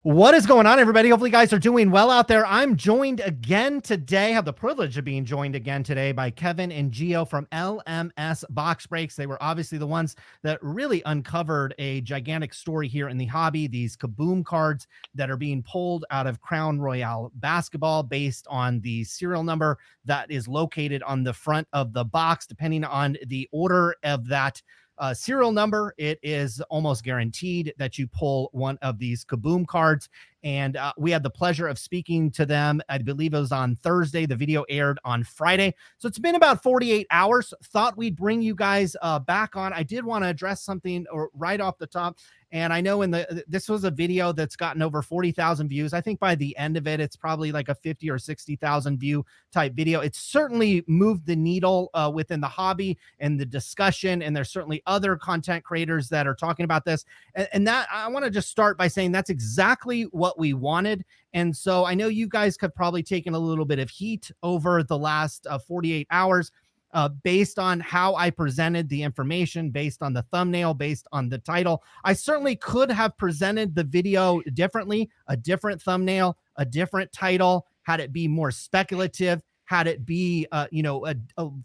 What is going on, everybody? Hopefully you guys are doing well out there. I'm joined again today, have the privilege of being joined again today by Kevin and Gio from LMS Box Breaks. They were obviously the ones that really uncovered a gigantic story here in the hobby, these Kaboom cards that are being pulled out of Crown Royale basketball based on the serial number that is located on the front of the box. Depending on the order of that serial number, it is almost guaranteed that you pull one of these Kaboom cards. And we had the pleasure of speaking to them. I believe it was on Thursday. The video aired on Friday. So it's been about 48 hours. Thought we'd bring you guys back on. I did want to address something right off the top. And I know this was a video that's gotten over 40,000 views. I think by the end of it, it's probably like a 50 or 60,000 view type video. It's certainly moved the needle within the hobby and the discussion. And there's certainly other content creators that are talking about this. And that I want to just start by saying that's exactly what we wanted. And so I know you guys have probably taken a little bit of heat over the last 48 hours. Based on how I presented the information, based on the thumbnail, based on the title. I certainly could have presented the video differently, a different thumbnail, a different title, had it be more speculative, had it be, a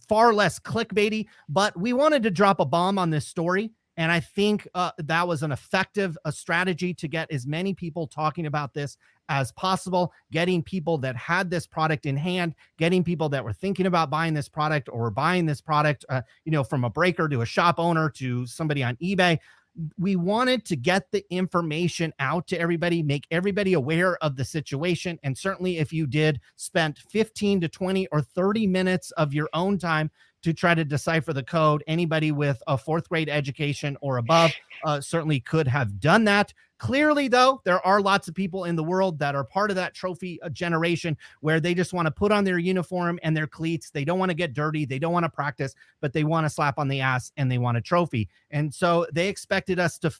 far less clickbaity, but we wanted to drop a bomb on this story. And I think that was an effective strategy to get as many people talking about this as possible, getting people that had this product in hand, getting people that were thinking about buying this product or buying this product, from a breaker to a shop owner to somebody on eBay. We wanted to get the information out to everybody, make everybody aware of the situation. And certainly if you did spend 15 to 20 or 30 minutes of your own time to try to decipher the code, anybody with a fourth grade education or above certainly could have done that. Clearly, though, there are lots of people in the world that are part of that trophy generation where they just want to put on their uniform and their cleats. They don't want to get dirty. They don't want to practice, but they want to slap on the ass and they want a trophy. And so they expected us to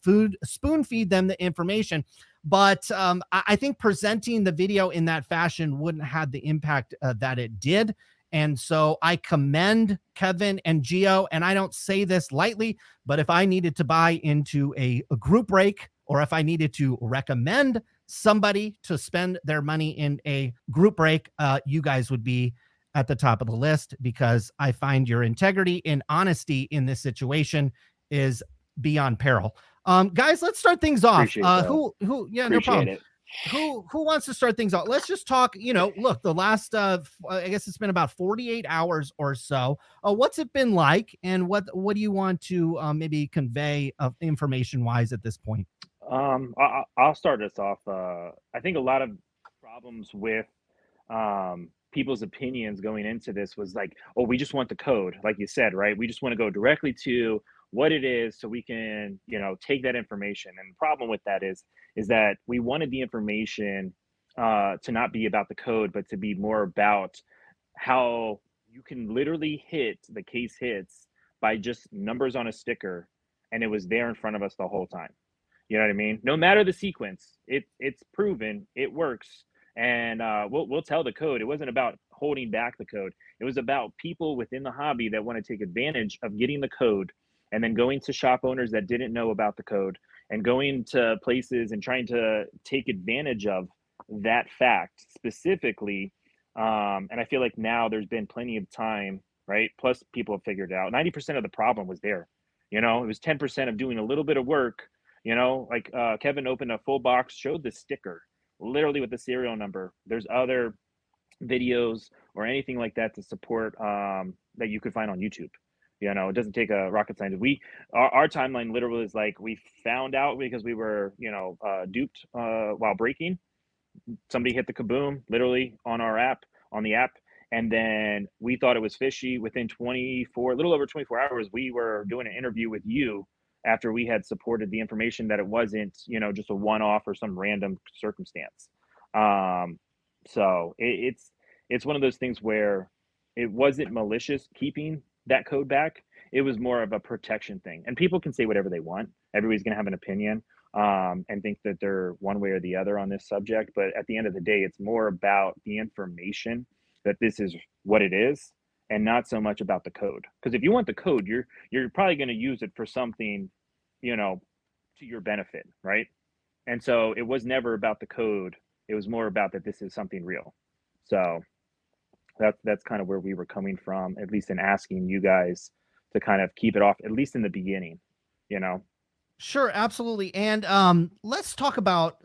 spoon feed them the information. But I think presenting the video in that fashion wouldn't have the impact that it did. And so I commend Kevin and Gio, and I don't say this lightly, but if I needed to buy into a group break, or if I needed to recommend somebody to spend their money in a group break, you guys would be at the top of the list, because I find your integrity and honesty in this situation is beyond peril. Guys, let's start things off. Yeah, Appreciate no problem. it. Who wants to start things off? Let's just talk, look, the last I guess it's been about 48 hours or so. What's it been like, and what do you want to maybe convey of information wise at this point? I'll start this off. I think a lot of problems with people's opinions going into this was like, oh, we just want the code, like you said, right? We just want to go directly to what it is so we can, take that information. And the problem with that is that we wanted the information to not be about the code, but to be more about how you can literally hit the case hits by just numbers on a sticker, and it was there in front of us the whole time. You know what I mean? No matter the sequence, it's proven it works, and we'll tell the code. It wasn't about holding back the code. It was about people within the hobby that want to take advantage of getting the code, and then going to shop owners that didn't know about the code, and going to places and trying to take advantage of that fact specifically. And I feel like now there's been plenty of time, right? Plus, people have figured it out. 90% of the problem was there. It was 10% of doing a little bit of work. Like Kevin opened a full box, showed the sticker, literally with the serial number. There's other videos or anything like that to support that you could find on YouTube. It doesn't take a rocket scientist. Our timeline literally is like, we found out because we were, duped while breaking. Somebody hit the Kaboom literally on the app. And then we thought it was fishy. Within a little over 24 hours, we were doing an interview with you after we had supported the information that it wasn't, just a one-off or some random circumstance. So it's one of those things where it wasn't malicious keeping that code back. It was more of a protection thing. And people can say whatever they want. Everybody's going to have an opinion and think that they're one way or the other on this subject. But at the end of the day, it's more about the information that this is what it is, and not so much about the code. Because if you want the code, you're probably going to use it for something, to your benefit, right? And so it was never about the code. It was more about that this is something real. So that's kind of where we were coming from, at least in asking you guys to kind of keep it off, at least in the beginning, you know. Sure, absolutely. And let's talk about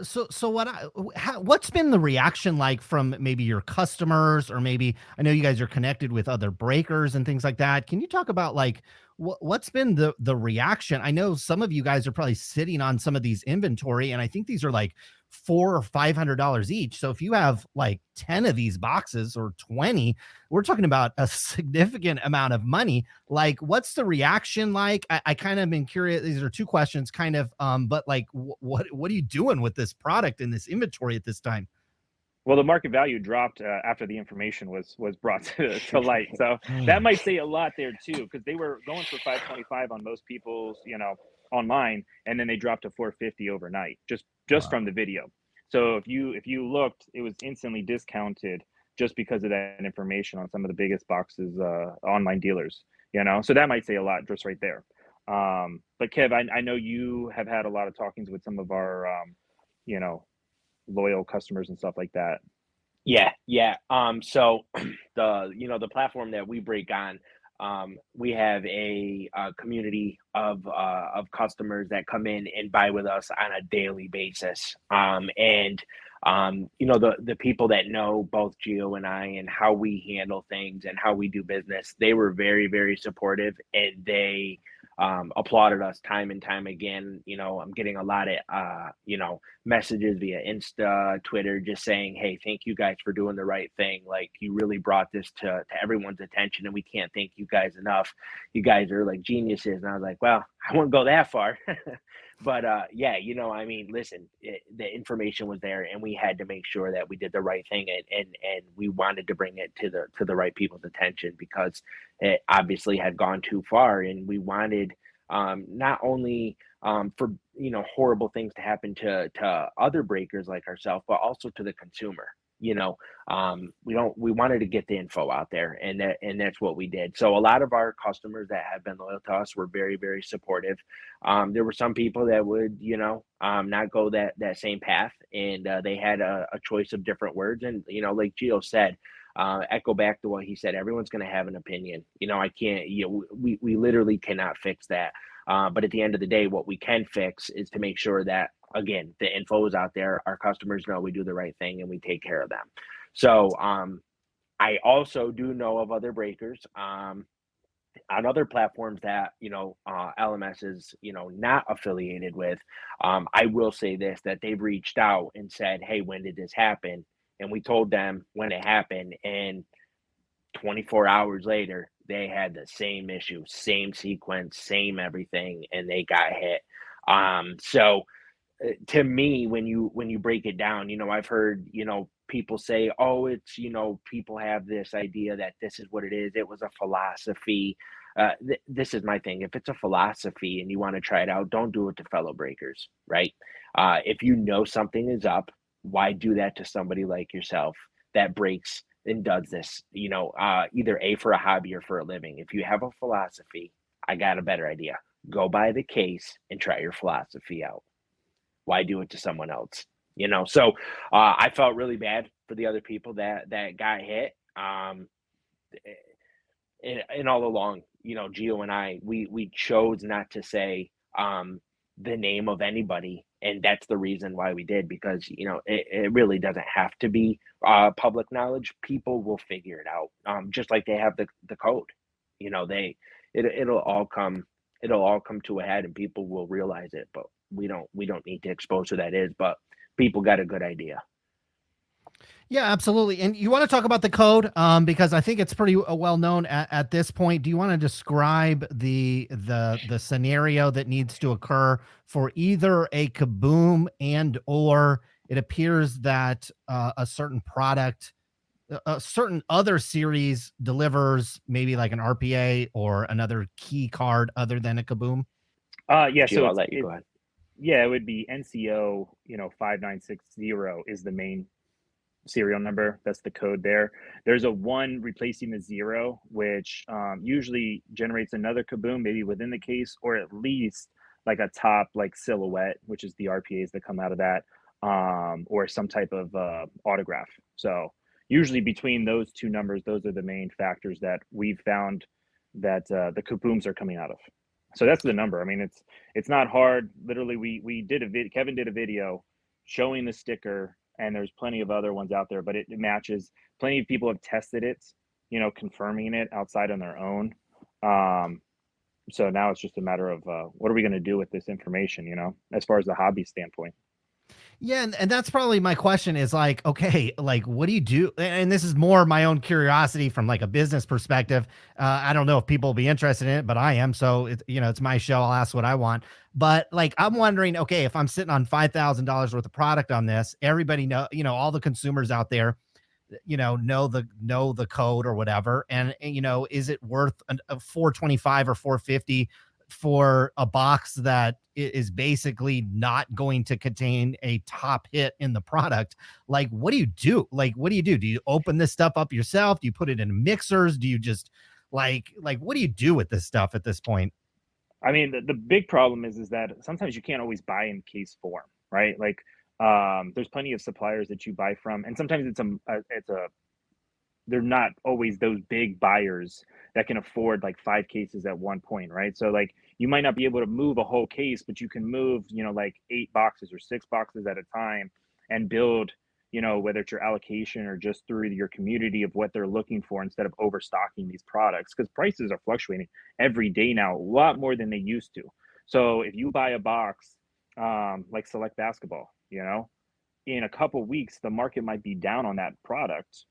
what's been the reaction like from maybe your customers, or maybe I know you guys are connected with other breakers and things like that. Can you talk about like what's been the reaction? I know some of you guys are probably sitting on some of these inventory, and I think these are like $400 or $500 each. So if you have like 10 of these boxes or 20, we're talking about a significant amount of money. Like, what's the reaction like? I kind of been curious. These are two questions, kind of, but like, what are you doing with this product and this inventory at this time? Well, the market value dropped after the information was brought to light. So that might say a lot there too, because they were going for 525 on most people's, online, and then they dropped to 450 overnight, just Wow. from the video. So if you looked, it was instantly discounted just because of that information on some of the biggest boxes, online dealers. So that might say a lot just right there. But Kev, I know you have had a lot of talkings with some of our, you know, loyal customers and stuff like that. Yeah, yeah. So the platform that we break on, we have a community of customers that come in and buy with us on a daily basis. And the people that know both Gio and I and how we handle things and how we do business, they were very, very supportive, and they applauded us time and time again. I'm getting a lot of messages via Insta, Twitter, just saying, "Hey, thank you guys for doing the right thing. Like, you really brought this to everyone's attention, and we can't thank you guys enough. You guys are like geniuses." And I was like, "Well, I wouldn't go that far." But yeah, I mean, listen, the information was there, and we had to make sure that we did the right thing, and we wanted to bring it to the right people's attention, because it obviously had gone too far, and we wanted, not only for horrible things to happen to other breakers like ourselves, but also to the consumer. We wanted to get the info out there, and that's what we did. So a lot of our customers that have been loyal to us were very, very supportive. There were some people that would not go that same path, and they had a choice of different words. And like Gio said, echo back to what he said, everyone's going to have an opinion. I can't, we literally cannot fix that. But at the end of the day, what we can fix is to make sure that, again, the info is out there. Our customers know we do the right thing and we take care of them. So I also do know of other breakers on other platforms that LMS is not affiliated with. I will say this, that they've reached out and said, "Hey, when did this happen?" And we told them when it happened, and 24 hours later they had the same issue, same sequence, same everything, and they got hit. So to me, when you break it down, I've heard people say, "Oh, it's people have this idea that this is what it is. It was a philosophy." This is my thing. If it's a philosophy and you want to try it out, don't do it to fellow breakers, right? If you know something is up, why do that to somebody like yourself that breaks and does this? Either for a hobby or for a living. If you have a philosophy, I got a better idea. Go buy the case and try your philosophy out. Why do it to someone else? So I felt really bad for the other people that got hit. And all along, Gio and I, we chose not to say the name of anybody, and that's the reason why we did, because it really doesn't have to be public knowledge. People will figure it out, just like they have the code. It'll all come to a head, and people will realize it. But we don't need to expose who that is. But people got a good idea. Yeah, absolutely. And you want to talk about the code, because I think it's pretty well known at this point. Do you want to describe the scenario that needs to occur for either a Kaboom, and or it appears that a certain product, a certain other series delivers maybe like an RPA or another key card other than a Kaboom? Yeah, Gio, so I'll let you go ahead. yeah, it would be NCO, 5960 is the main serial number. That's the code there. There's a 1 replacing the 0, which usually generates another Kaboom, maybe within the case, or at least like a top like silhouette, which is the RPAs that come out of that, or some type of autograph. So usually between those two numbers, those are the main factors that we've found that the kabooms are coming out of. So that's the number. I mean, it's not hard. Literally, we did a video. Kevin did a video showing the sticker, and there's plenty of other ones out there, but it matches. Plenty of people have tested it, confirming it outside on their own. So now it's just a matter of what are we going to do with this information, as far as the hobby standpoint. Yeah, and that's probably my question is like, okay, like what do you do? And this is more my own curiosity from like a business perspective. I don't know if people will be interested in it, but I am. So it's my show. I'll ask what I want. But like I'm wondering, okay, if I'm sitting on $5,000 worth of product on this, everybody all the consumers out there, know the code or whatever. And is it worth a 425 or 450 for a box that is basically not going to contain a top hit in the product? Like, what do you do? Do you open this stuff up yourself? Do you put it in mixers? Do you just like what do you do with this stuff at this point? I mean, the big problem is that sometimes you can't always buy in case form, right? Like, there's plenty of suppliers that you buy from, and sometimes they're not always those big buyers that can afford like 5 cases at one point, right? So like you might not be able to move a whole case, but you can move, like 8 boxes or 6 boxes at a time and build, whether it's your allocation or just through your community of what they're looking for instead of overstocking these products, because prices are fluctuating every day now, a lot more than they used to. So if you buy a box, like Select Basketball, in a couple weeks the market might be down on that product,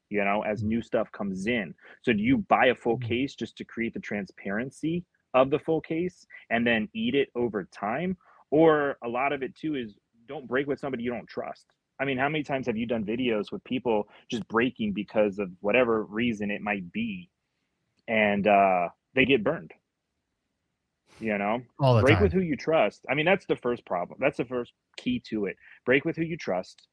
as new stuff comes in. So do you buy a full case just to create the transparency of the full case and then eat it over time? Or a lot of it too is don't break with somebody you don't trust. I mean, how many times have you done videos with people just breaking because of whatever reason it might be, and they get burned? All the Break time. with who you trust. I mean, that's the first problem. That's the first key to it. Break with who you trust.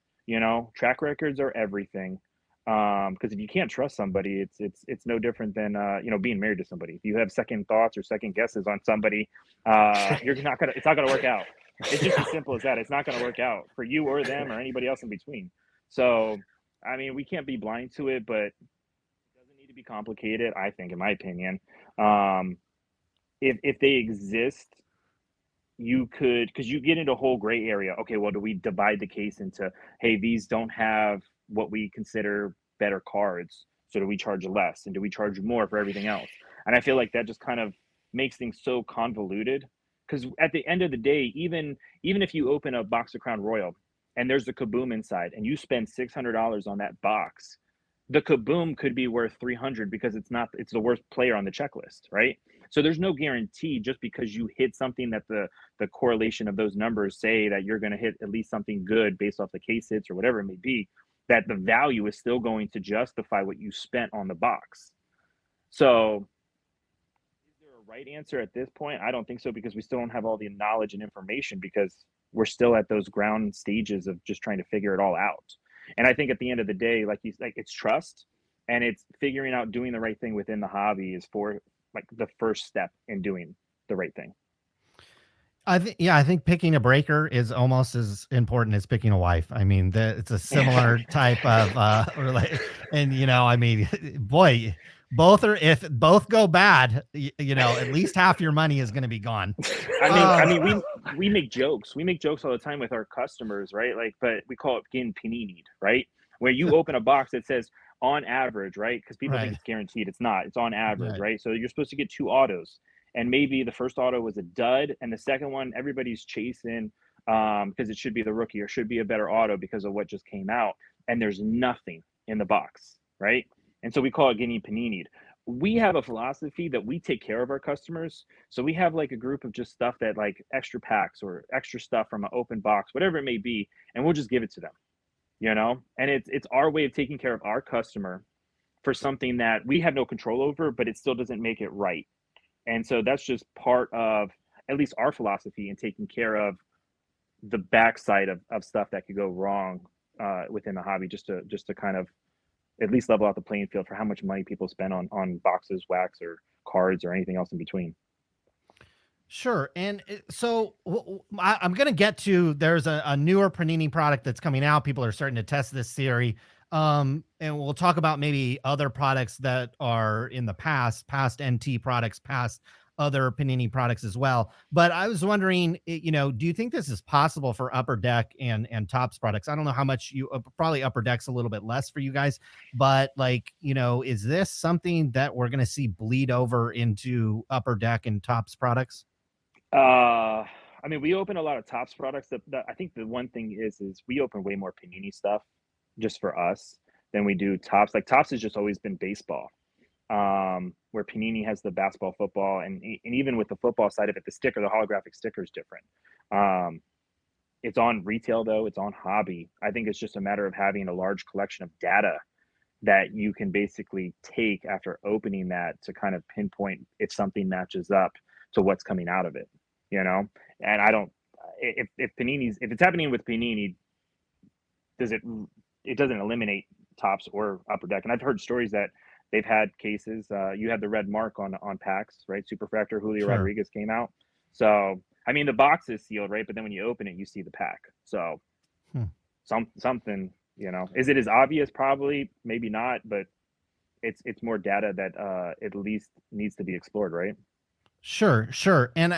Track records are everything. Because if you can't trust somebody, it's no different than being married to somebody. If you have second thoughts or second guesses on somebody, it's not gonna work out. It's just as simple as that. It's not gonna work out for you or them or anybody else in between. So I mean, we can't be blind to it, but it doesn't need to be complicated, I think, in my opinion. If they exist, you could, because you get into a whole gray area. Okay, well, do we divide the case into, hey, these don't have what we consider better cards, so do we charge less, and do we charge more for everything else? And I feel like that just kind of makes things so convoluted, because at the end of the day, even if you open a box of Crown Royal and there's a kaboom inside and you spend $600 on that box, the kaboom could be worth 300 because it's the worst player on the checklist, right? So there's no guarantee just because you hit something that the correlation of those numbers say that you're going to hit at least something good based off the case hits or whatever it may be, that the value is still going to justify what you spent on the box. So is there a right answer at this point? I don't think so, because we still don't have all the knowledge and information, because we're still at those ground stages of just trying to figure it all out. And I think at the end of the day, it's trust, and it's figuring out doing the right thing within the hobby is for like the first step in doing the right thing. I think picking a breaker is almost as important as picking a wife. I mean, it's a similar type of and I mean, boy, if both go bad, at least half your money is going to be gone. I mean, we make jokes. We make jokes all the time with our customers, right? Like, but we call it getting panini'd, right? Where you open a box that says on average, right? Because people think it's guaranteed. It's not. It's on average, right? So you're supposed to get 2 autos, and maybe the first auto was a dud, and the second one everybody's chasing because it should be the rookie or should be a better auto because of what just came out, and there's nothing in the box, right? And so we call it getting panini'd. We have a philosophy that we take care of our customers. So we have like a group of just stuff that like extra packs or extra stuff from an open box, whatever it may be, and we'll just give it to them, and it's our way of taking care of our customer for something that we have no control over, but it still doesn't make it right. And so that's just part of at least our philosophy in taking care of the backside of stuff that could go wrong within the hobby, just to kind of at least level out the playing field for how much money people spend on boxes, wax, or cards, or anything else in between. Sure. And so I'm going to get to there's a newer Panini product that's coming out. People are starting to test this theory. And we'll talk about maybe other products that are in the past NT products, past other Panini products as well. But I was wondering, do you think this is possible for Upper Deck and Tops products? I don't know how much you probably Upper Deck's a little bit less for you guys, but like, is this something that we're going to see bleed over into Upper Deck and Tops products? I mean, we open a lot of Tops products. That I think the one thing is we open way more Panini stuff just for us than we do Tops. Like Tops has just always been baseball, where Panini has the basketball, football, and even with the football side of it, the holographic sticker is different. Um, it's on retail though. It's on hobby. I think it's just a matter of having a large collection of data that you can basically take after opening that to kind of pinpoint if something matches up to what's coming out of it, you know? And I don't, if it's happening with Panini, does it doesn't eliminate Tops or Upper Deck. And I've heard stories that they've had cases, you had the red mark on packs, right? Superfractor Julio Sure. Rodriguez came out. So, I mean, the box is sealed, right? But then when you open it, you see the pack. So Hmm. something, is it as obvious? Probably, maybe not, but it's more data that at least needs to be explored, right? Sure, sure. And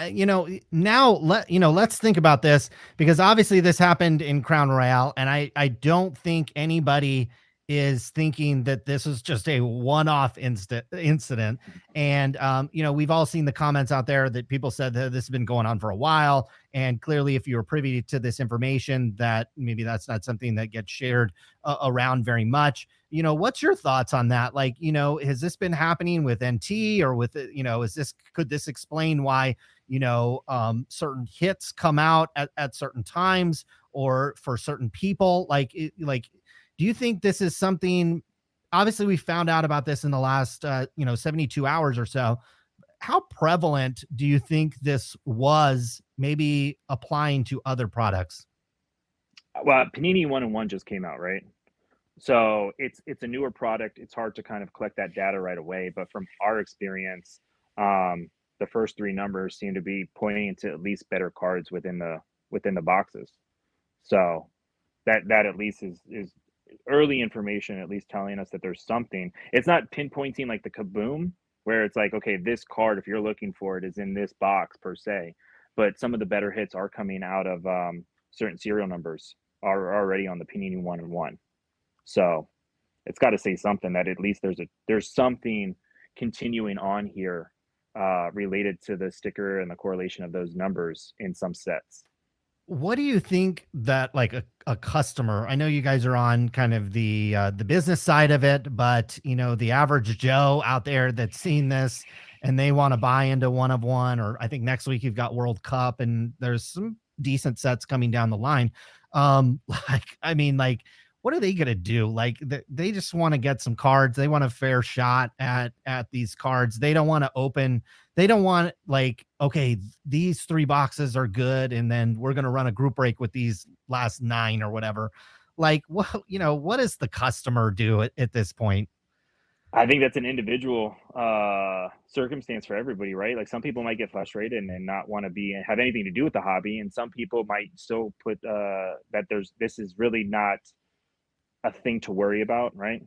now let's think about this because obviously this happened in Crown Royale, and I don't think anybody is thinking that this is just a one-off incident. And we've all seen the comments out there that people said that this has been going on for a while. And clearly, if you're privy to this information, that maybe that's not something that gets shared around very much. What's your thoughts on that? Like, has this been happening with NT or with, could this explain why, certain hits come out at certain times or for certain people? Do you think this is something, obviously we found out about this in the last, 72 hours or so. How prevalent do you think this was maybe applying to other products? Well, Panini 1-in-1 just came out, right? So it's a newer product. It's hard to kind of collect that data right away. But from our experience, the first three numbers seem to be pointing to at least better cards within the boxes. So that at least is early information, at least telling us that there's something. It's not pinpointing like the Kaboom, where it's like, okay, this card, if you're looking for it, is in this box per se. But some of the better hits are coming out of certain serial numbers are already on the Panini 1-in-1. So it's got to say something that at least there's something continuing on here related to the sticker and the correlation of those numbers in some sets. What do you think that like a customer, I know you guys are on kind of the business side of it, but the average Joe out there that's seen this and they want to buy into one of one, or I think next week you've got World Cup and there's some decent sets coming down the line. Like what are they going to do? Like they just want to get some cards. They want a fair shot at these cards. They don't want to open. They don't want like, okay, these three boxes are good, and then we're going to run a group break with these last nine or whatever. Like, what does the customer do at this point? I think that's an individual circumstance for everybody, right? Like some people might get frustrated and not want to have anything to do with the hobby, and some people might still put that this is really not a thing to worry about, right?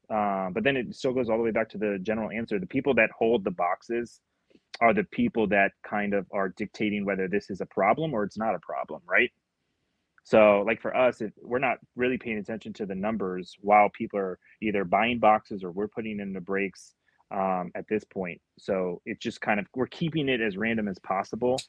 But then it still goes all the way back to the general answer. The people that hold the boxes are the people that kind of are dictating whether this is a problem or it's not a problem, right? So, like for us, we're not really paying attention to the numbers while people are either buying boxes or we're putting in the breaks at this point. So it's just kind of we're keeping it as random as possible.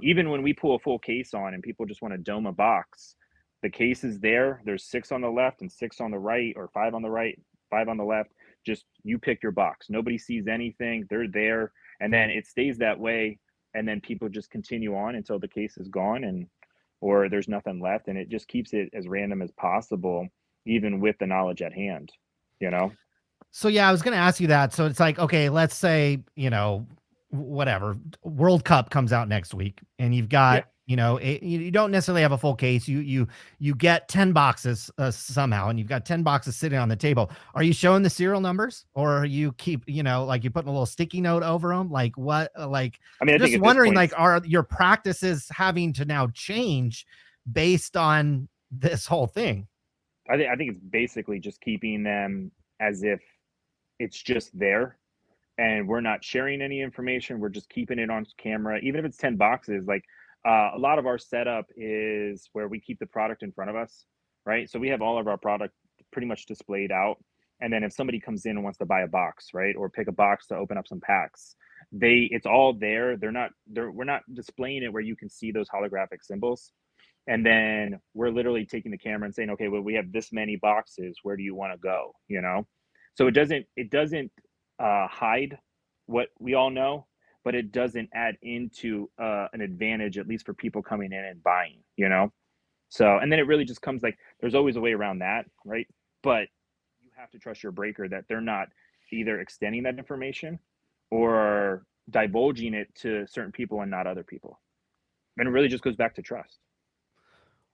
Even when we pull a full case on and people just want to dome a box, the case is there. There's 6 on the left and 6 on the right, or 5 on the right, 5 on the left. Just you pick your box. Nobody sees anything. They're there, and then it stays that way. And then people just continue on until the case is gone and or there's nothing left, and it just keeps it as random as possible, even with the knowledge at hand. You know. So yeah, I was going to ask you that. So it's like, okay, let's say, whatever, World Cup comes out next week and you've Yeah. got You don't necessarily have a full case. You get 10 boxes somehow, and you've got 10 boxes sitting on the table. Are you showing the serial numbers, or you keep, like you putting a little sticky note over them? Like what? Like, I mean, I think just at wondering, this point, like, are your practices having to now change based on this whole thing? I think it's basically just keeping them as if it's just there, and we're not sharing any information. We're just keeping it on camera, even if it's 10 boxes. Like a lot of our setup is where we keep the product in front of us, right? So we have all of our product pretty much displayed out. And then if somebody comes in and wants to buy a box, right, or pick a box to open up some packs, it's all there. We're not displaying it where you can see those holographic symbols. And then we're literally taking the camera and saying, okay, well, we have this many boxes. Where do you want to go? So it doesn't hide what we all know, but it doesn't add into an advantage, at least for people coming in and buying. So, and then it really just comes like there's always a way around that, right? But you have to trust your breaker that they're not either extending that information or divulging it to certain people and not other people. And it really just goes back to trust.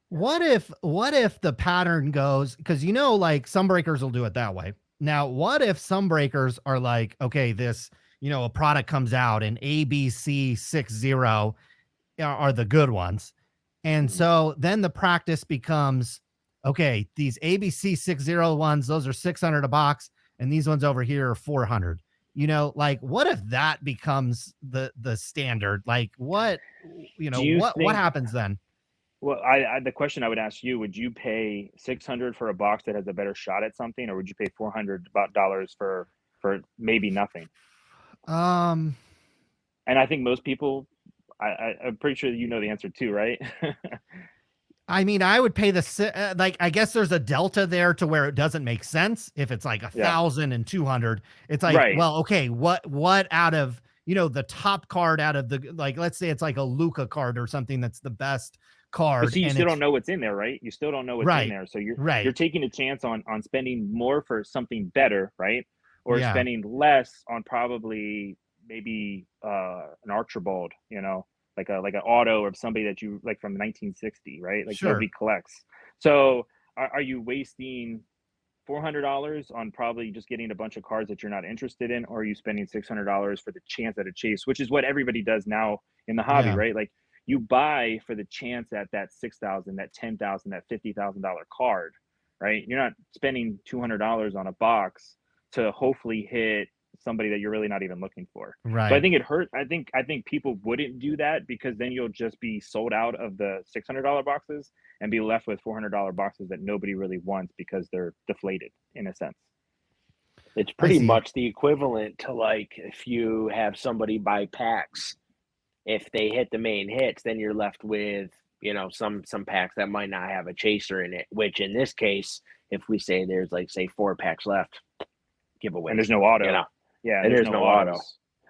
What if the pattern goes, because like some breakers will do it that way. Now, what if some breakers are like, okay, this, a product comes out and ABC 60 are the good ones. And so then the practice becomes, okay, these ABC 60 ones, those are 600 a box, and these ones over here are 400. Like what if that becomes the standard? Like what happens then? Well, the question I would ask you, would you pay 600 for a box that has a better shot at something, or would you pay $400 for maybe nothing? Um, And I think most people, I'm pretty sure you know the answer too, right? I mean, I would pay like, I guess there's a delta there to where it doesn't make sense. If it's like 1,000 and 200, it's like, Right. well, okay, what out of, the top card out of the, like, let's say it's like a Luca card or something that's the best card. But see, you and still don't know what's in there, right? You still don't know what's in there. So you're taking a chance on spending more for something better, right? Or spending less on probably maybe an Archibald, like an auto of somebody that you like from 1960, right? Like nobody collects. So are you wasting $400 on probably just getting a bunch of cards that you're not interested in, or are you spending $600 for the chance at a chase, which is what everybody does now in the hobby, right? Like you buy for the chance at that 6,000, that 10,000, that $50,000 card, right? You're not spending $200 on a box to hopefully hit somebody that you're really not even looking for. Right. So I think it hurt. I think people wouldn't do that, because then you'll just be sold out of the $600 boxes and be left with $400 boxes that nobody really wants because they're deflated in a sense. It's pretty much the equivalent to like if you have somebody buy packs. If they hit the main hits, then you're left with, some packs that might not have a chaser in it, which in this case, if we say there's like, say 4 packs left, giveaway. And there's no auto. Yeah. And there's no auto.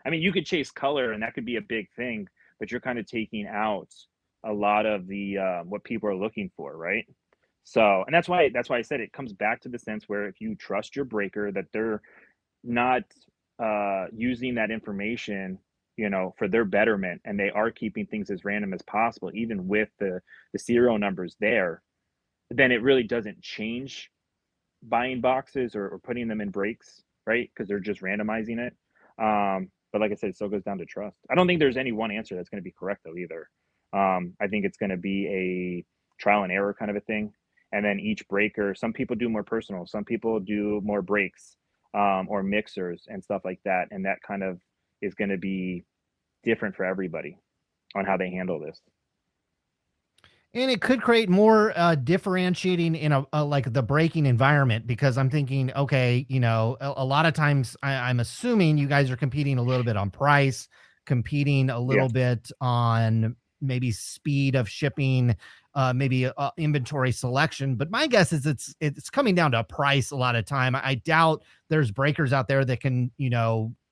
I mean, you could chase color and that could be a big thing, but you're kind of taking out a lot of the, what people are looking for. Right. So, and that's why I said it comes back to the sense where if you trust your breaker, that they're not using that information for their betterment, and they are keeping things as random as possible, even with the serial numbers there, then it really doesn't change buying boxes or putting them in breaks, right? Because they're just randomizing it. But like I said, it still goes down to trust. I don't think there's any one answer that's going to be correct though either. I think it's going to be a trial and error kind of a thing. And then each breaker, some people do more personal, some people do more breaks or mixers and stuff like that. And that kind of is going to be different for everybody on how they handle this. And it could create more differentiating in a like the breaking environment, because I'm thinking, okay, a lot of times I'm assuming you guys are competing a little bit on price, competing a little bit on maybe speed of shipping, maybe inventory selection. But my guess is it's coming down to a price a lot of time. I doubt there's breakers out there that can,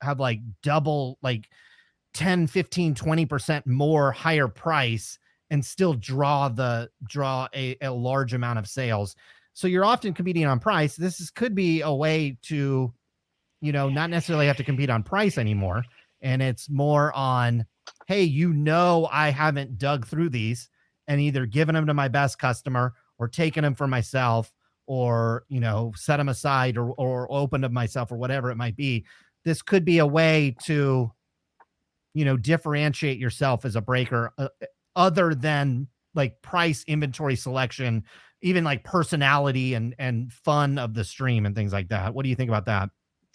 have like double, like 10, 15, 20% more higher price and still draw a large amount of sales. So you're often competing on price. Could be a way to, not necessarily have to compete on price anymore. And it's more on hey, I haven't dug through these and either given them to my best customer or taken them for myself or, set them aside or opened them myself or whatever it might be. This could be a way to, differentiate yourself as a breaker, other than like price, inventory selection, even like personality and fun of the stream and things like that. What do you think about that?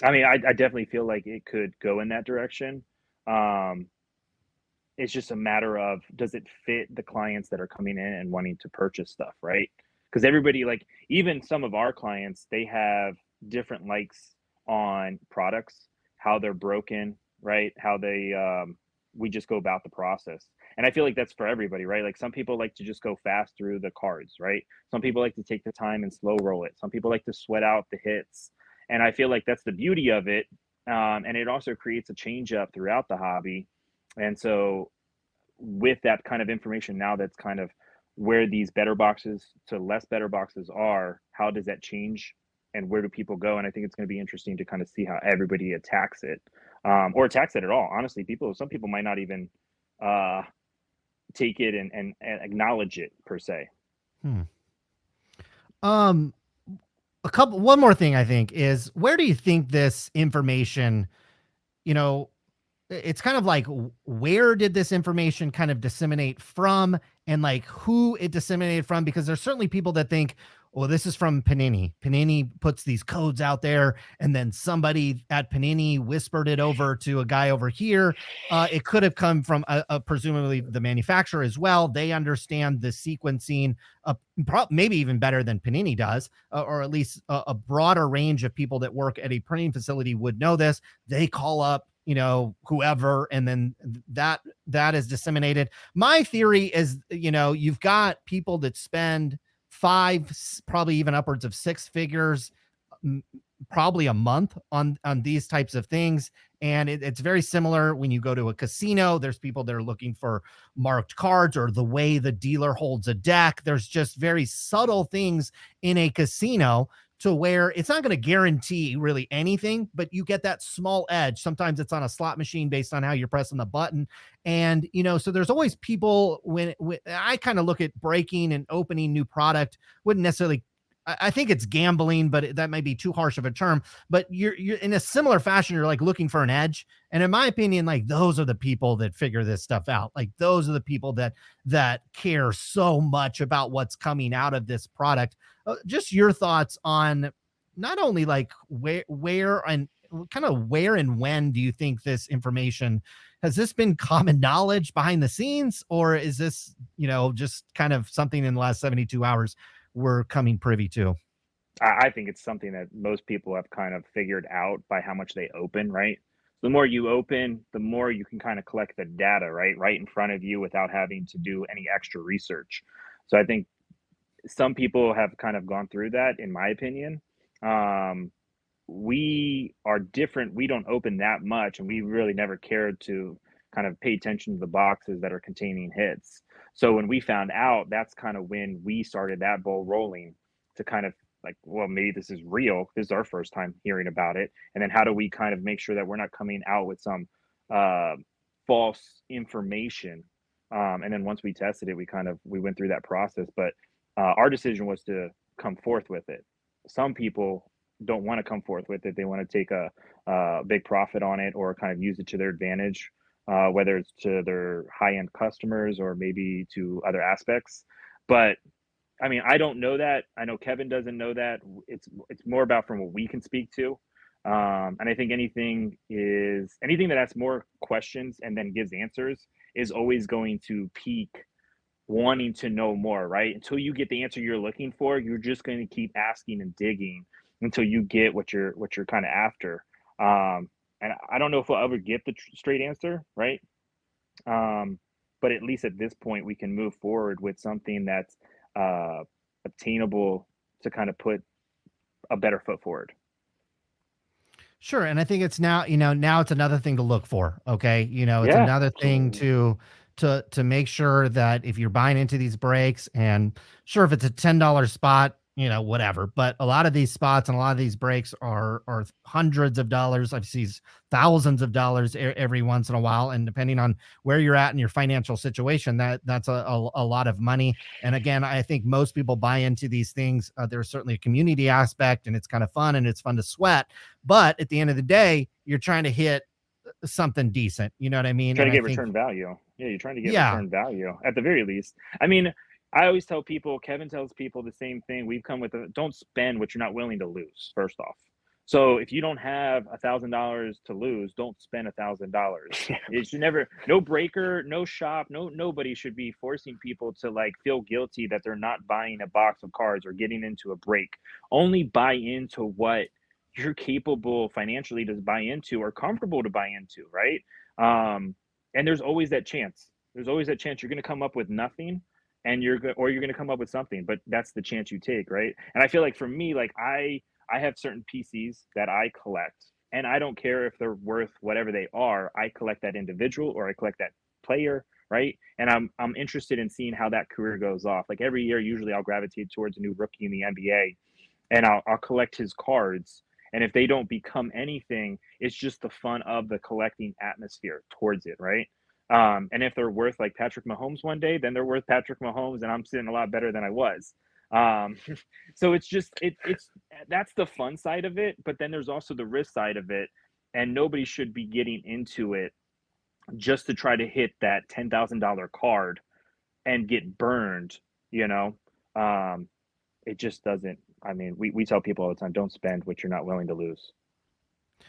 I mean, I definitely feel like it could go in that direction. Um, it's just a matter of, does it fit the clients that are coming in and wanting to purchase stuff, right? Because everybody, like, even some of our clients, they have different likes on products, how they're broken, right? How they we just go about the process. And I feel like that's for everybody, right? Like some people like to just go fast through the cards, right? Some people like to take the time and slow roll it. Some people like to sweat out the hits. And I feel like that's the beauty of it. And it also creates a change up throughout the hobby. And so with that kind of information now, that's kind of where these better boxes to less better boxes are, how does that change and where do people go? And I think it's going to be interesting to kind of see how everybody attacks it, or attacks it at all. Honestly, some people might not even uh, take it and acknowledge it per se. Hmm. Um, one more thing I think is, where do you think this information, you know, it's kind of like, where did this information kind of disseminate from, and like who it disseminated from? Because there's certainly people that think, well, this is from Panini. Panini puts these codes out there, and then somebody at Panini whispered it over to a guy over here. It could have come from presumably the manufacturer as well. They understand the sequencing, maybe even better than Panini does, or at least a broader range of people that work at a printing facility would know this. They call up, whoever, and then that is disseminated. My theory is, you've got people that spend five, probably even upwards of six figures, probably a month on these types of things. And it's very similar when you go to a casino. There's people that are looking for marked cards or the way the dealer holds a deck. There's just very subtle things in a casino to where it's not going to guarantee really anything, but you get that small edge. Sometimes it's on a slot machine based on how you're pressing the button. And, so there's always people when I kind of look at breaking and opening new product, wouldn't necessarily, I think it's gambling, but that might be too harsh of a term, but you're in a similar fashion. You're like looking for an edge. And in my opinion, like those are the people that figure this stuff out. Like those are the people that care so much about what's coming out of this product. Just your thoughts on not only like where and kind of where and when do you think this information, has this been common knowledge behind the scenes, or is this, just kind of something in the last 72 hours we're coming privy to? I think it's something that most people have kind of figured out by how much they open, right? The more you open, the more you can kind of collect the data, right in front of you without having to do any extra research. So I think some people have kind of gone through that, in my opinion. Um, we are different. We don't open that much, and we really never cared to kind of pay attention to the boxes that are containing hits. So when we found out, that's kind of when we started that ball rolling to kind of like, well, maybe this is real. This is our first time hearing about it. And then how do we kind of make sure that we're not coming out with some uh, false information? And then once we tested it, we went through that process. But our decision was to come forth with it. Some people don't want to come forth with it. They want to take a big profit on it or kind of use it to their advantage, whether it's to their high end customers or maybe to other aspects. But I mean, I don't know that. I know Kevin doesn't know that. It's more about from what we can speak to. And I think anything that asks more questions and then gives answers is always going to pique wanting to know more, right? Until you get the answer you're looking for, you're just going to keep asking and digging until you get what you're kind of after. And I don't know if we'll ever get the straight answer, right? Um, but at least at this point, we can move forward with something that's uh, obtainable to kind of put a better foot forward. Sure. And I think it's now, now it's another thing to look for. Okay. It's Yeah, another thing absolutely. to make sure that if you're buying into these breaks, and sure, if it's a $10 spot, whatever. But a lot of these spots and a lot of these breaks are hundreds of dollars. I've seen thousands of dollars every once in a while, and depending on where you're at in your financial situation, that's a lot of money. And again, I think most people buy into these things. There's certainly a community aspect, and it's kind of fun, and it's fun to sweat. But at the end of the day, you're trying to hit something decent. You know what I mean? Trying And to I get think, return value. Yeah, you're trying to get yeah, return value at the very least. I mean, I always tell people, Kevin tells people the same thing. We've come with don't spend what you're not willing to lose, first off. So if you don't have $1,000 to lose, don't spend $1,000. It should never, no breaker, no shop, nobody should be forcing people to like feel guilty that they're not buying a box of cards or getting into a break. Only buy into what you're capable financially to buy into or comfortable to buy into, right? And there's always that chance. There's always that chance you're going to come up with nothing, and you're going to come up with something, but that's the chance you take, right? And I feel like for me, like I have certain PCs that I collect, and I don't care if they're worth whatever they are. I collect that individual or I collect that player, right? And I'm interested in seeing how that career goes off. Like every year, usually I'll gravitate towards a new rookie in the NBA, and I'll collect his cards. And if they don't become anything, it's just the fun of the collecting atmosphere towards it, right? And if they're worth like Patrick Mahomes one day, then they're worth Patrick Mahomes, and I'm sitting a lot better than I was. Um, so it's just it's that's the fun side of it, but then there's also the risk side of it, and nobody should be getting into it just to try to hit that $10,000 card and get burned. You know, um, it just doesn't. I mean, we tell people all the time, don't spend what you're not willing to lose.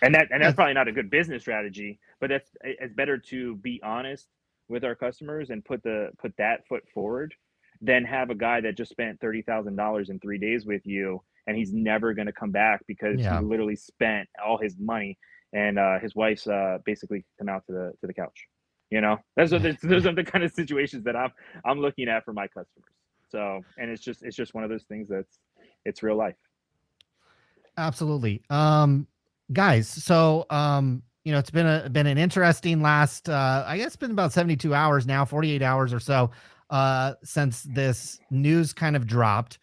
And that's yeah, probably not a good business strategy, but it's better to be honest with our customers and put that foot forward than have a guy that just spent $30,000 in 3 days with you and he's never going to come back because he yeah. literally spent all his money, and his wife's basically come out to the couch. Those are the kind of situations that I'm looking at for my customers. So, and it's just one of those things it's real life. Absolutely. Guys, so it's been an interesting last I guess it's been about 72 hours now, 48 hours or so since this news kind of dropped.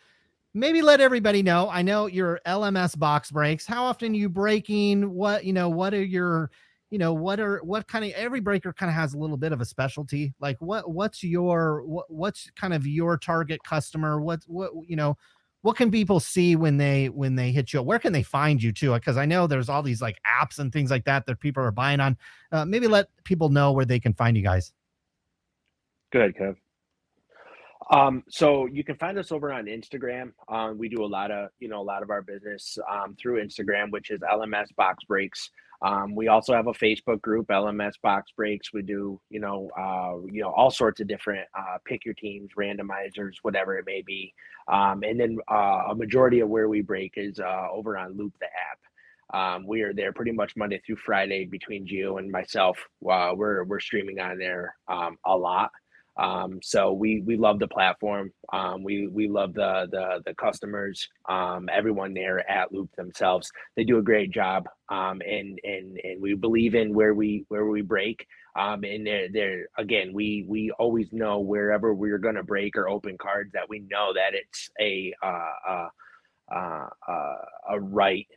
Maybe let everybody know. I know your LMS box breaks. How often are you breaking? What are your what kind of every breaker kind of has a little bit of a specialty. Like what's kind of your target customer? What can people see when they hit you? Where can they find you too? Because I know there's all these like apps and things like that people are buying on. Maybe let people know where they can find you guys. Go ahead, Kev. So you can find us over on Instagram. We do a lot of our business through Instagram, which is LMS Box Breaks. We also have a Facebook group, LMS Box Breaks. We do, all sorts of different pick your teams, randomizers, whatever it may be. And then a majority of where we break is over on Loop the app. We are there pretty much Monday through Friday between Gio and myself. We're streaming on there a lot. So we love the platform. We love the customers, everyone there at Loop themselves. They do a great job. And we believe in where we break. And they're again, we always know wherever we're going to break or open cards that we know that it's a right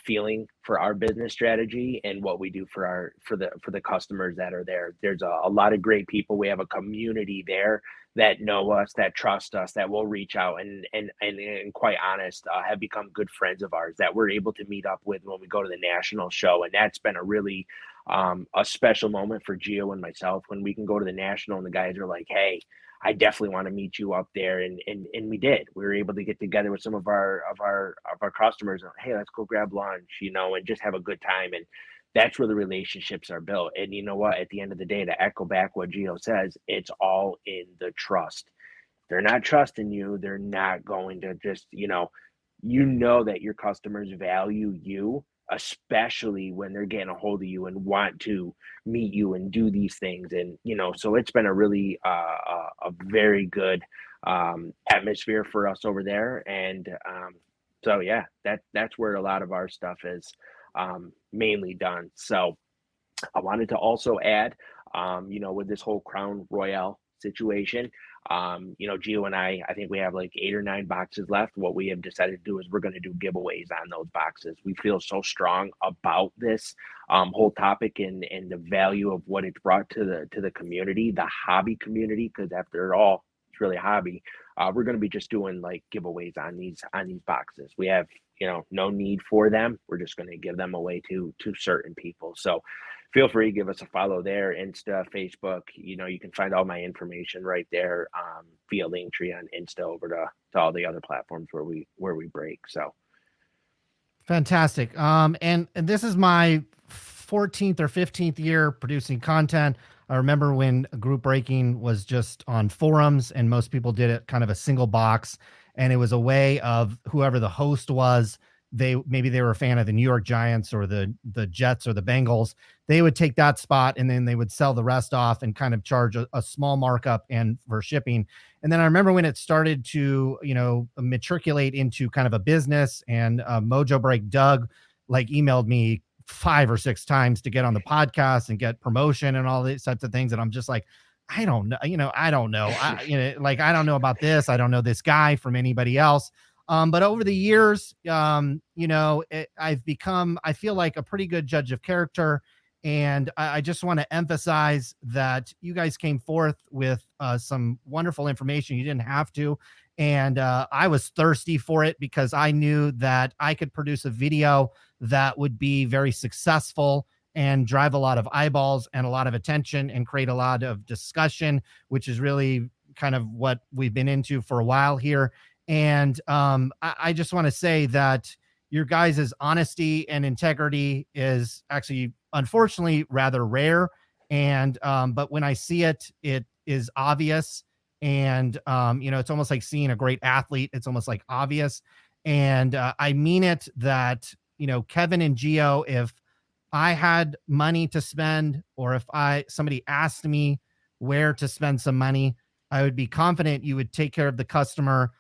feeling for our business strategy and what we do for the customers that are there. There's a lot of great people. We have a community there that know us, that trust us, that will reach out and quite honest, have become good friends of ours that we're able to meet up with when we go to the national show. And that's been a really a special moment for Gio and myself when we can go to the national and the guys are like, hey, I definitely want to meet you up there. And we did. We were able to get together with some of our customers and, hey, let's go grab lunch, and just have a good time. And that's where the relationships are built. And you know what? At the end of the day, to echo back what Gio says, it's all in the trust. They're not trusting you. They're not going to just, that your customers value you, especially when they're getting a hold of you and want to meet you and do these things. And, so it's been a really, a very good atmosphere for us over there. And so, yeah, that's where a lot of our stuff is mainly done. So I wanted to also add, with this whole Crown Royale situation, You know, Gio and I think we have like 8 or 9 boxes left. What we have decided to do is we're going to do giveaways on those boxes. We feel so strong about this whole topic and the value of what it's brought to the community, the hobby community, because after all, it's really a hobby. We're going to be just doing like giveaways on these boxes. We have, you know, no need for them. We're just going to give them away to certain people. So feel free to give us a follow there, Insta, Facebook. You know, you can find all my information right there via Linktree on Insta over to all the other platforms where we break. So Fantastic. And this is my 14th or 15th year producing content. I remember when group breaking was just on forums and most people did it kind of a single box, and it was a way of whoever the host was, maybe they were a fan of the New York Giants or the Jets or the Bengals. They would take that spot and then they would sell the rest off and kind of charge a small markup and for shipping. And then I remember when it started to, you know, matriculate into kind of a business, and Mojo Break Doug like emailed me 5 or 6 times to get on the podcast and get promotion and all these types of things. And I'm just like, I don't know, I don't know. I don't know about this. I don't know this guy from anybody else. But over the years, I've become, I feel like, a pretty good judge of character. And I just want to emphasize that you guys came forth with some wonderful information. You didn't have to. And I was thirsty for it because I knew that I could produce a video that would be very successful and drive a lot of eyeballs and a lot of attention and create a lot of discussion, which is really kind of what we've been into for a while here. And I just want to say that your guys' honesty and integrity is actually, unfortunately, rather rare. And but when I see it, it is obvious. And it's almost like seeing a great athlete. It's almost like obvious. And I mean it that, Kevin and Gio, if I had money to spend, or if somebody asked me where to spend some money, I would be confident you would take care of the customer.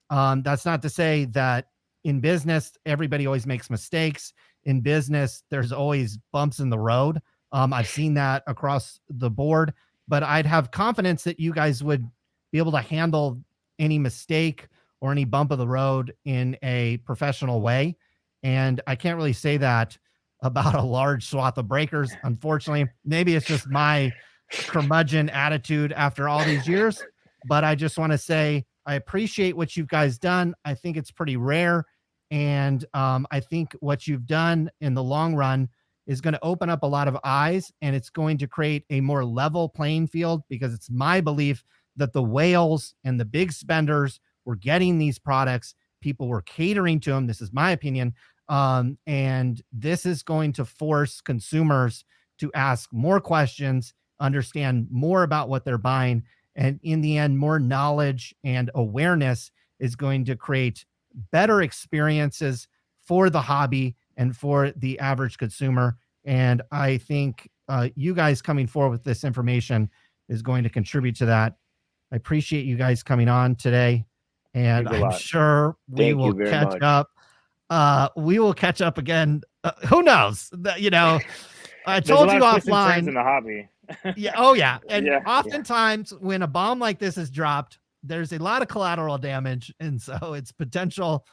That's not to say that in business, everybody always makes mistakes. In business, there's always bumps in the road. I've seen that across the board, but I'd have confidence that you guys would be able to handle any mistake or any bump of the road in a professional way. And I can't really say that about a large swath of breakers. Unfortunately, maybe it's just my curmudgeon attitude after all these years, but I just want to say I appreciate what you guys done. I think it's pretty rare. And I think what you've done in the long run is going to open up a lot of eyes, and it's going to create a more level playing field, because it's my belief that the whales and the big spenders were getting these products. People were catering to them. This is my opinion. And this is going to force consumers to ask more questions, understand more about what they're buying. And in the end, more knowledge and awareness is going to create better experiences for the hobby and for the average consumer. And I think you guys coming forward with this information is going to contribute to that. I appreciate you guys coming on today, and I'm sure we will catch up. We will catch up again. Who knows? I told you offline in the hobby. Yeah. Oh, yeah. And oftentimes when a bomb like this is dropped, there's a lot of collateral damage. And so it's potential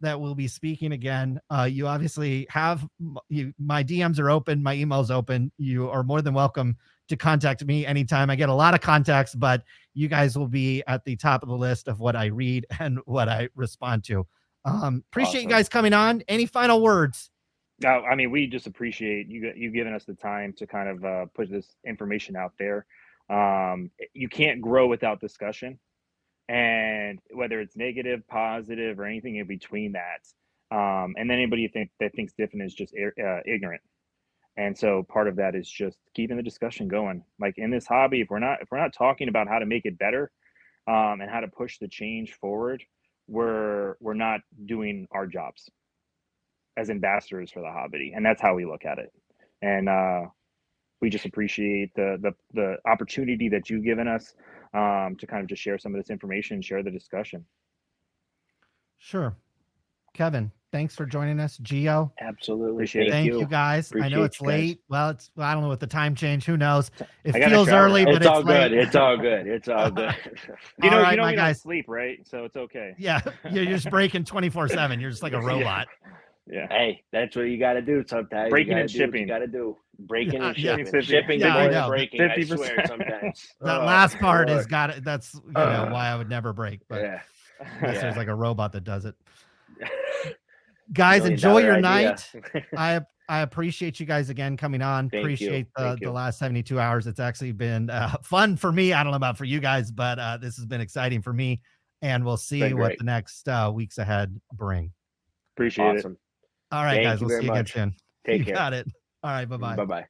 that we'll be speaking again. You obviously have my DMs are open. My email's open. You are more than welcome to contact me anytime. I get a lot of contacts, but you guys will be at the top of the list of what I read and what I respond to. Appreciate you guys coming on. Any final words? No, I mean, we just appreciate you giving us the time to kind of put this information out there. You can't grow without discussion, and whether it's negative, positive, or anything in between that. And then anybody that thinks different is just ignorant. And so part of that is just keeping the discussion going. Like in this hobby, if we're not talking about how to make it better, and how to push the change forward, we're not doing our jobs as ambassadors for the hobby. And that's how we look at it. And we just appreciate the opportunity that you've given us to kind of just share some of this information and share the discussion. Sure. Kevin, thanks for joining us, Gio. Absolutely. Appreciate it. Thank you guys. I know Appreciate it's you guys. late. Well, I don't know what the time change. Who knows? It I gotta feels shower early, now. but It's all late. good. It's all good. It's all good. You know, All right, you know my we guys. don't sleep, right? So it's okay. Yeah, you're just breaking 24/7. You're just like a robot. Yeah. Hey, that's what you got to do sometimes. Breaking you and shipping. You got to do breaking and Yeah. shipping. Shipping's Yeah, I more know. than breaking. I 50%. swear sometimes. That Oh, last part Lord. is got it. That's why I would never break. But Yeah. unless there's like a robot that does it. Guys, $1 million enjoy your idea. night. I appreciate you guys again coming on. Thank you. Appreciate Thank the you. last 72 hours. It's actually been fun for me. I don't know about for you guys, but this has been exciting for me. And we'll see Been what great. the next weeks ahead bring. Appreciate it. Awesome. All right, Thank guys. you We'll very see you again much. soon. Take You care. got it. All right. Bye-bye. Bye-bye.